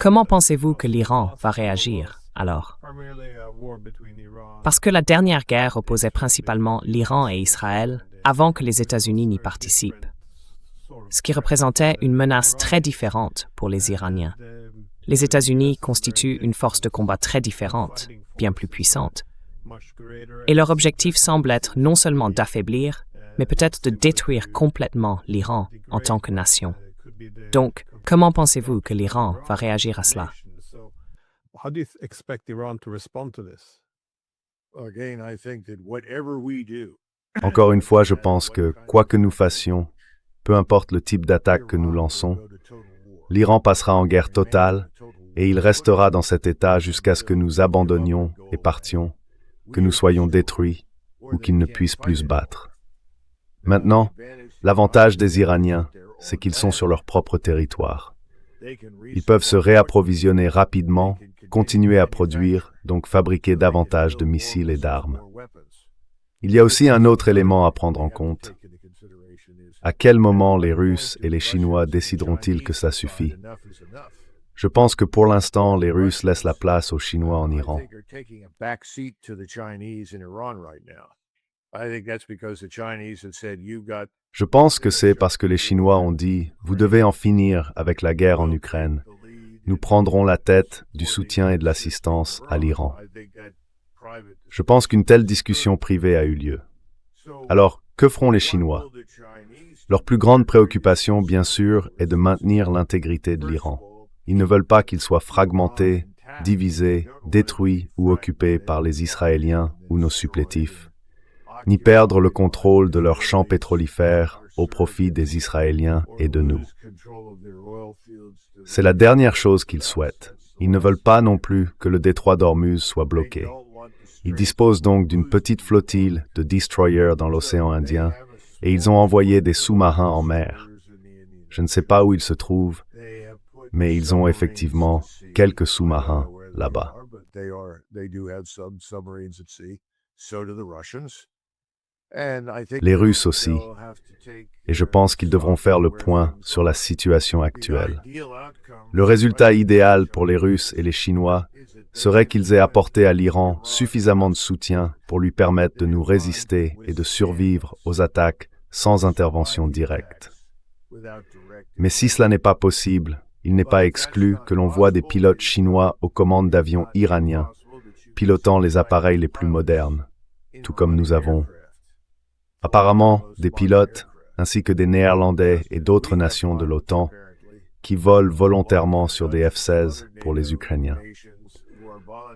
Comment pensez-vous que l'Iran va réagir alors? Parce que la dernière guerre opposait principalement l'Iran et Israël avant que les États-Unis n'y participent, ce qui représentait une menace très différente pour les Iraniens. Les États-Unis constituent une force de combat très différente, bien plus puissante, et leur objectif semble être non seulement d'affaiblir, mais peut-être de détruire complètement l'Iran en tant que nation. Donc, comment pensez-vous que l'Iran va réagir à cela? Encore une fois, je pense que, quoi que nous fassions, peu importe le type d'attaque que nous lançons, l'Iran passera en guerre totale et il restera dans cet état jusqu'à ce que nous abandonnions et partions, que nous soyons détruits ou qu'il ne puisse plus se battre. Maintenant, l'avantage des Iraniens, c'est qu'ils sont sur leur propre territoire. Ils peuvent se réapprovisionner rapidement, continuer à produire, donc fabriquer davantage de missiles et d'armes. Il y a aussi un autre élément à prendre en compte. À quel moment les Russes et les Chinois décideront-ils que ça suffit? Je pense que pour l'instant, les Russes laissent la place aux Chinois en Iran. Je pense que c'est parce que les Chinois ont dit « Vous devez en finir avec la guerre en Ukraine. Nous prendrons la tête du soutien et de l'assistance à l'Iran. » Je pense qu'une telle discussion privée a eu lieu. Alors, que feront les Chinois? Leur plus grande préoccupation, bien sûr, est de maintenir l'intégrité de l'Iran. Ils ne veulent pas qu'il soit fragmenté, divisé, détruit ou occupé par les Israéliens ou nos supplétifs, ni perdre le contrôle de leurs champs pétrolifères au profit des Israéliens et de nous. C'est la dernière chose qu'ils souhaitent. Ils ne veulent pas non plus que le détroit d'Ormuz soit bloqué. Ils disposent donc d'une petite flottille de destroyers dans l'océan Indien et ils ont envoyé des sous-marins en mer. Je ne sais pas où ils se trouvent, mais ils ont effectivement quelques sous-marins là-bas. Les Russes aussi, et je pense qu'ils devront faire le point sur la situation actuelle. Le résultat idéal pour les Russes et les Chinois serait qu'ils aient apporté à l'Iran suffisamment de soutien pour lui permettre de nous résister et de survivre aux attaques sans intervention directe. Mais si cela n'est pas possible, il n'est pas exclu que l'on voit des pilotes chinois aux commandes d'avions iraniens, pilotant les appareils les plus modernes, tout comme nous avons. Apparemment, des pilotes, ainsi que des Néerlandais et d'autres nations de l'OTAN, qui volent volontairement sur des F-16 pour les Ukrainiens.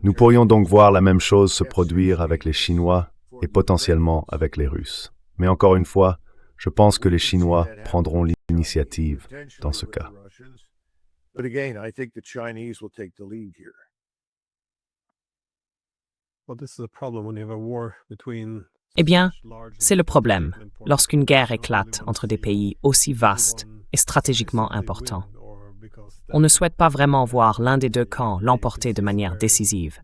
Nous pourrions donc voir la même chose se produire avec les Chinois et potentiellement avec les Russes. Mais encore une fois, je pense que les Chinois prendront l'initiative dans ce cas. Eh bien, c'est le problème lorsqu'une guerre éclate entre des pays aussi vastes et stratégiquement importants. On ne souhaite pas vraiment voir l'un des deux camps l'emporter de manière décisive,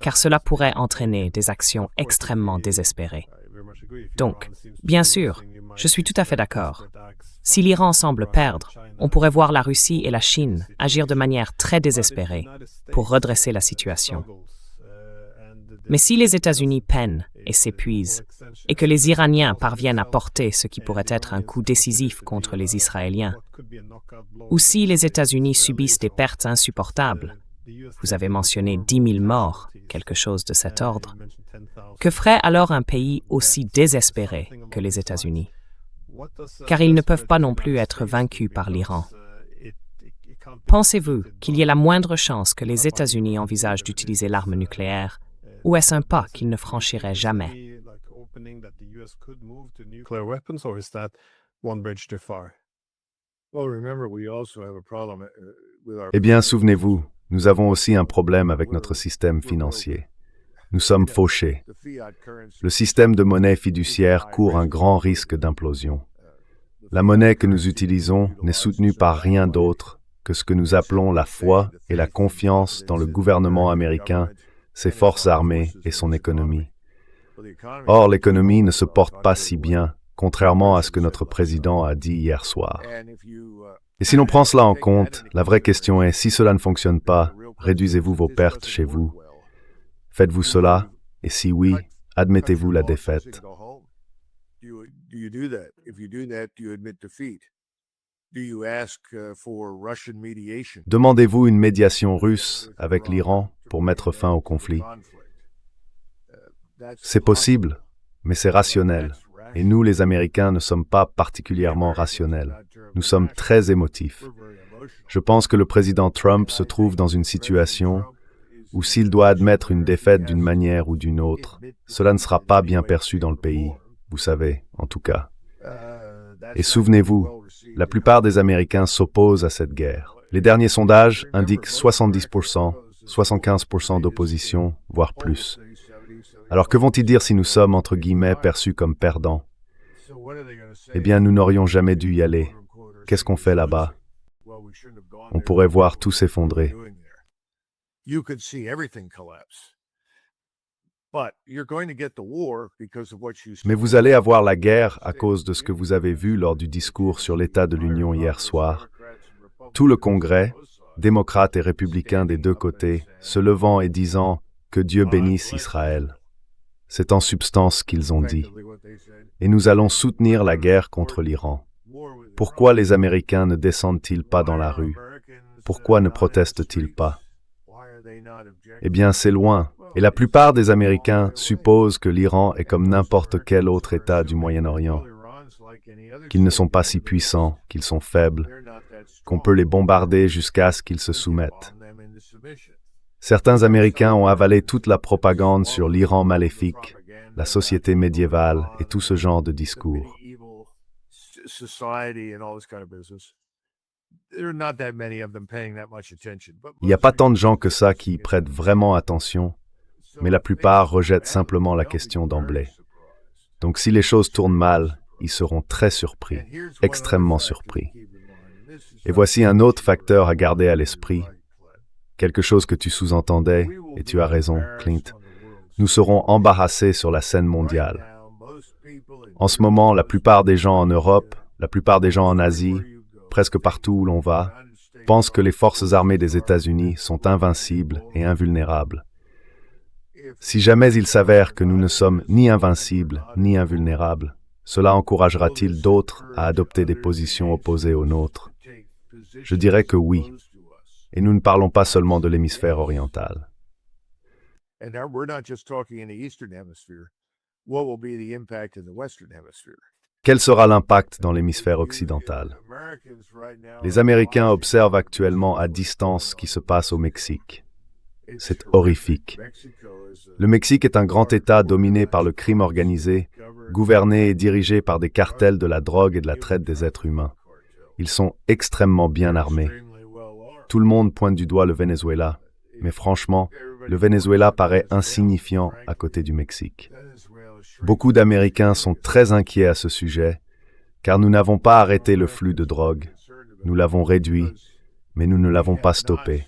car cela pourrait entraîner des actions extrêmement désespérées. Donc, bien sûr, je suis tout à fait d'accord. Si l'Iran semble perdre, on pourrait voir la Russie et la Chine agir de manière très désespérée pour redresser la situation. Mais si les États-Unis peinent et s'épuisent, et que les Iraniens parviennent à porter ce qui pourrait être un coup décisif contre les Israéliens, ou si les États-Unis subissent des pertes insupportables, vous avez mentionné 10 000 morts, quelque chose de cet ordre, que ferait alors un pays aussi désespéré que les États-Unis? Car ils ne peuvent pas non plus être vaincus par l'Iran. Pensez-vous qu'il y ait la moindre chance que les États-Unis envisagent d'utiliser l'arme nucléaire, ou est-ce un pas qu'ils ne franchiraient jamais? Eh bien, souvenez-vous, nous avons aussi un problème avec notre système financier. Nous sommes fauchés. Le système de monnaie fiduciaire court un grand risque d'implosion. La monnaie que nous utilisons n'est soutenue par rien d'autre que ce que nous appelons la foi et la confiance dans le gouvernement américain, ses forces armées et son économie. Or, l'économie ne se porte pas si bien contrairement à ce que notre président a dit hier soir. Et si l'on prend cela en compte, la vraie question est, si cela ne fonctionne pas, réduisez-vous vos pertes chez vous? Faites-vous cela? Et si oui, admettez-vous la défaite? Demandez-vous une médiation russe avec l'Iran pour mettre fin au conflit? C'est possible, mais c'est rationnel. Et nous, les Américains, ne sommes pas particulièrement rationnels. Nous sommes très émotifs. Je pense que le président Trump se trouve dans une situation où s'il doit admettre une défaite d'une manière ou d'une autre, cela ne sera pas bien perçu dans le pays, vous savez, en tout cas. Et souvenez-vous, la plupart des Américains s'opposent à cette guerre. Les derniers sondages indiquent 70%, 75% d'opposition, voire plus. Alors que vont-ils dire si nous sommes, entre guillemets, perçus comme perdants? Eh bien, nous n'aurions jamais dû y aller. Qu'est-ce qu'on fait là-bas? On pourrait voir tout s'effondrer. Mais vous allez avoir la guerre à cause de ce que vous avez vu lors du discours sur l'état de l'Union hier soir. Tout le Congrès, démocrates et républicains des deux côtés, se levant et disant « Que Dieu bénisse Israël ». C'est en substance ce qu'ils ont dit. Et nous allons soutenir la guerre contre l'Iran. Pourquoi les Américains ne descendent-ils pas dans la rue? Pourquoi ne protestent-ils pas? Eh bien, c'est loin. Et la plupart des Américains supposent que l'Iran est comme n'importe quel autre État du Moyen-Orient, qu'ils ne sont pas si puissants, qu'ils sont faibles, qu'on peut les bombarder jusqu'à ce qu'ils se soumettent. Certains Américains ont avalé toute la propagande sur l'Iran maléfique, la société médiévale et tout ce genre de discours. Il n'y a pas tant de gens que ça qui y prêtent vraiment attention, mais la plupart rejettent simplement la question d'emblée. Donc si les choses tournent mal, ils seront très surpris, extrêmement surpris. Et voici un autre facteur à garder à l'esprit, quelque chose que tu sous-entendais, et tu as raison, Clint. Nous serons embarrassés sur la scène mondiale. En ce moment, la plupart des gens en Europe, la plupart des gens en Asie, presque partout où l'on va, pensent que les forces armées des États-Unis sont invincibles et invulnérables. Si jamais il s'avère que nous ne sommes ni invincibles ni invulnérables, cela encouragera-t-il d'autres à adopter des positions opposées aux nôtres? Je dirais que oui. Et nous ne parlons pas seulement de l'hémisphère oriental. Quel sera l'impact dans l'hémisphère occidental? Les Américains observent actuellement à distance ce qui se passe au Mexique. C'est horrifique. Le Mexique est un grand État dominé par le crime organisé, gouverné et dirigé par des cartels de la drogue et de la traite des êtres humains. Ils sont extrêmement bien armés. Tout le monde pointe du doigt le Venezuela, mais franchement, le Venezuela paraît insignifiant à côté du Mexique. Beaucoup d'Américains sont très inquiets à ce sujet, car nous n'avons pas arrêté le flux de drogue. Nous l'avons réduit, mais nous ne l'avons pas stoppé.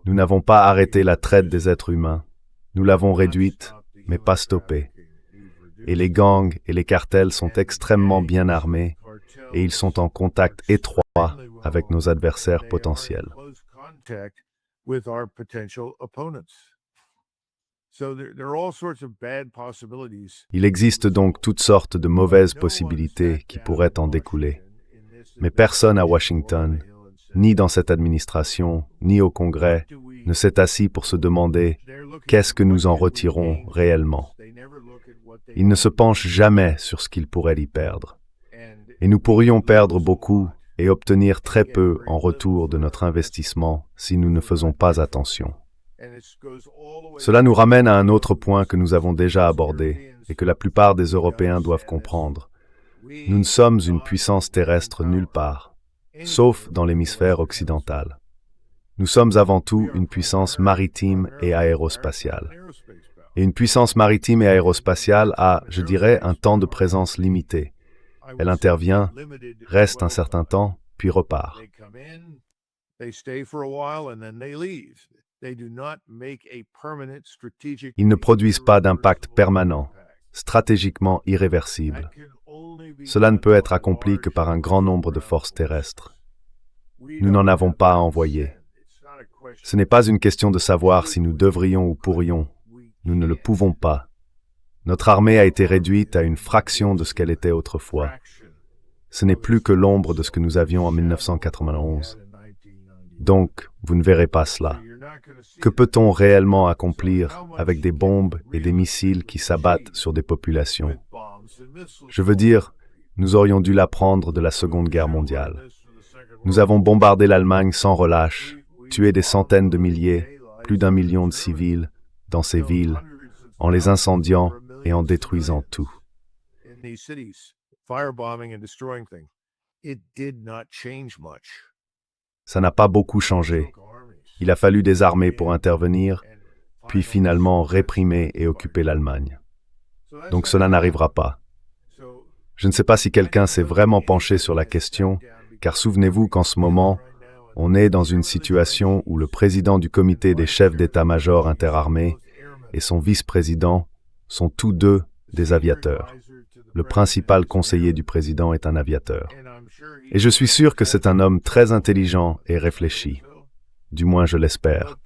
Nous n'avons pas arrêté la traite des êtres humains. Nous l'avons réduite, mais pas stoppée. Et les gangs et les cartels sont extrêmement bien armés, et ils sont en contact étroit avec nos adversaires potentiels. Il existe donc toutes sortes de mauvaises possibilités qui pourraient en découler. Mais personne à Washington, ni dans cette administration, ni au Congrès, ne s'est assis pour se demander qu'est-ce que nous en retirons réellement. Ils ne se penchent jamais sur ce qu'ils pourraient y perdre. Et nous pourrions perdre beaucoup et obtenir très peu en retour de notre investissement si nous ne faisons pas attention. Cela nous ramène à un autre point que nous avons déjà abordé et que la plupart des Européens doivent comprendre. Nous ne sommes une puissance terrestre nulle part, sauf dans l'hémisphère occidental. Nous sommes avant tout une puissance maritime et aérospatiale. Et une puissance maritime et aérospatiale a, je dirais, un temps de présence limité. Elle intervient, reste un certain temps, puis repart. Ils ne produisent pas d'impact permanent, stratégiquement irréversible. Cela ne peut être accompli que par un grand nombre de forces terrestres. Nous n'en avons pas à envoyer. Ce n'est pas une question de savoir si nous devrions ou pourrions. Nous ne le pouvons pas. Notre armée a été réduite à une fraction de ce qu'elle était autrefois. Ce n'est plus que l'ombre de ce que nous avions en 1991. Donc, vous ne verrez pas cela. Que peut-on réellement accomplir avec des bombes et des missiles qui s'abattent sur des populations? Je veux dire, nous aurions dû l'apprendre de la Seconde Guerre mondiale. Nous avons bombardé l'Allemagne sans relâche, tué des centaines de milliers, plus d'1 million de civils, dans ces villes, en les incendiant et en détruisant tout. Ça n'a pas beaucoup changé. Il a fallu des armées pour intervenir, puis finalement réprimer et occuper l'Allemagne. Donc cela n'arrivera pas. Je ne sais pas si quelqu'un s'est vraiment penché sur la question, car souvenez-vous qu'en ce moment, on est dans une situation où le président du comité des chefs d'état-major interarmés et son vice-président sont tous deux des aviateurs. Le principal conseiller du président est un aviateur. Et je suis sûr que c'est un homme très intelligent et réfléchi. Du moins, je l'espère.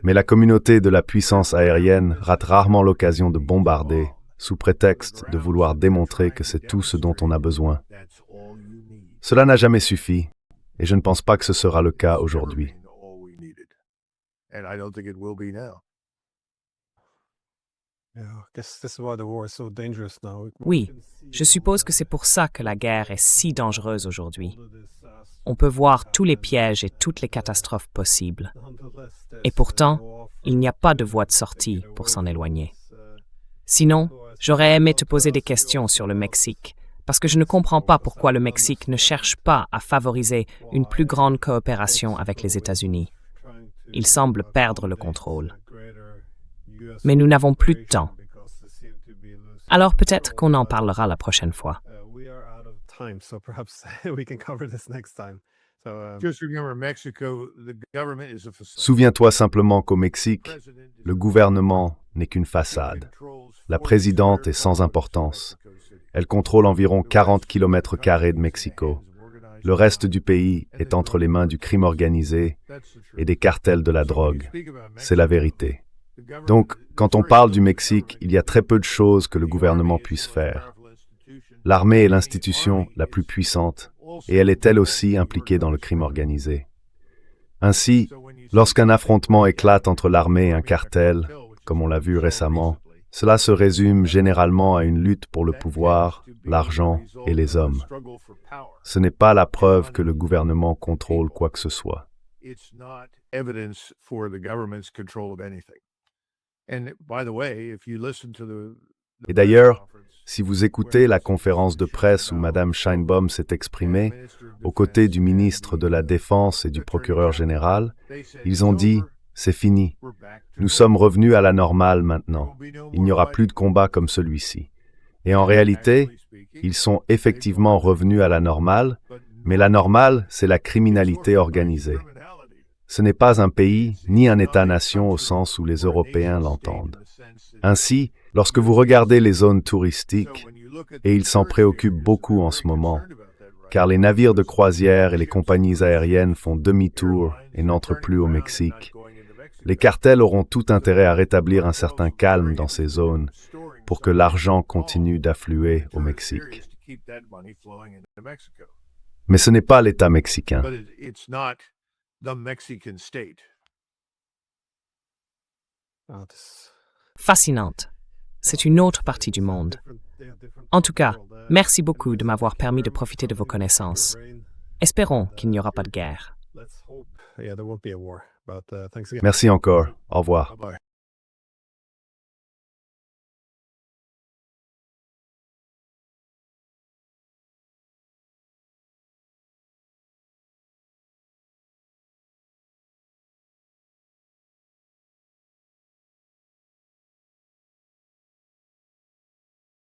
Mais la communauté de la puissance aérienne rate rarement l'occasion de bombarder, sous prétexte de vouloir démontrer que c'est tout ce dont on a besoin. Cela n'a jamais suffi, et je ne pense pas que ce sera le cas aujourd'hui. Oui, je suppose que c'est pour ça que la guerre est si dangereuse aujourd'hui. On peut voir tous les pièges et toutes les catastrophes possibles. Et pourtant, il n'y a pas de voie de sortie pour s'en éloigner. Sinon, j'aurais aimé te poser des questions sur le Mexique, parce que je ne comprends pas pourquoi le Mexique ne cherche pas à favoriser une plus grande coopération avec les États-Unis. Il semble perdre le contrôle. Mais nous n'avons plus de temps. Alors peut-être qu'on en parlera la prochaine fois. Souviens-toi simplement qu'au Mexique, le gouvernement n'est qu'une façade. La présidente est sans importance. Elle contrôle environ 40 km² de Mexico. Le reste du pays est entre les mains du crime organisé et des cartels de la drogue. C'est la vérité. Donc, quand on parle du Mexique, il y a très peu de choses que le gouvernement puisse faire. L'armée est l'institution la plus puissante, et elle est elle aussi impliquée dans le crime organisé. Ainsi, lorsqu'un affrontement éclate entre l'armée et un cartel, comme on l'a vu récemment, cela se résume généralement à une lutte pour le pouvoir, l'argent et les hommes. Ce n'est pas la preuve que le gouvernement contrôle quoi que ce soit. Et d'ailleurs, si vous écoutez la conférence de presse où Mme Sheinbaum s'est exprimée, aux côtés du ministre de la Défense et du procureur général, ils ont dit « C'est fini. Nous sommes revenus à la normale maintenant. Il n'y aura plus de combat comme celui-ci. » Et en réalité, ils sont effectivement revenus à la normale, mais la normale, c'est la criminalité organisée. Ce n'est pas un pays ni un État-nation au sens où les Européens l'entendent. Ainsi, lorsque vous regardez les zones touristiques, et ils s'en préoccupent beaucoup en ce moment, car les navires de croisière et les compagnies aériennes font demi-tour et n'entrent plus au Mexique, les cartels auront tout intérêt à rétablir un certain calme dans ces zones pour que l'argent continue d'affluer au Mexique. Mais ce n'est pas l'État mexicain. Fascinante. C'est une autre partie du monde. En tout cas, merci beaucoup de m'avoir permis de profiter de vos connaissances. Espérons qu'il n'y aura pas de guerre. Merci encore. Au revoir.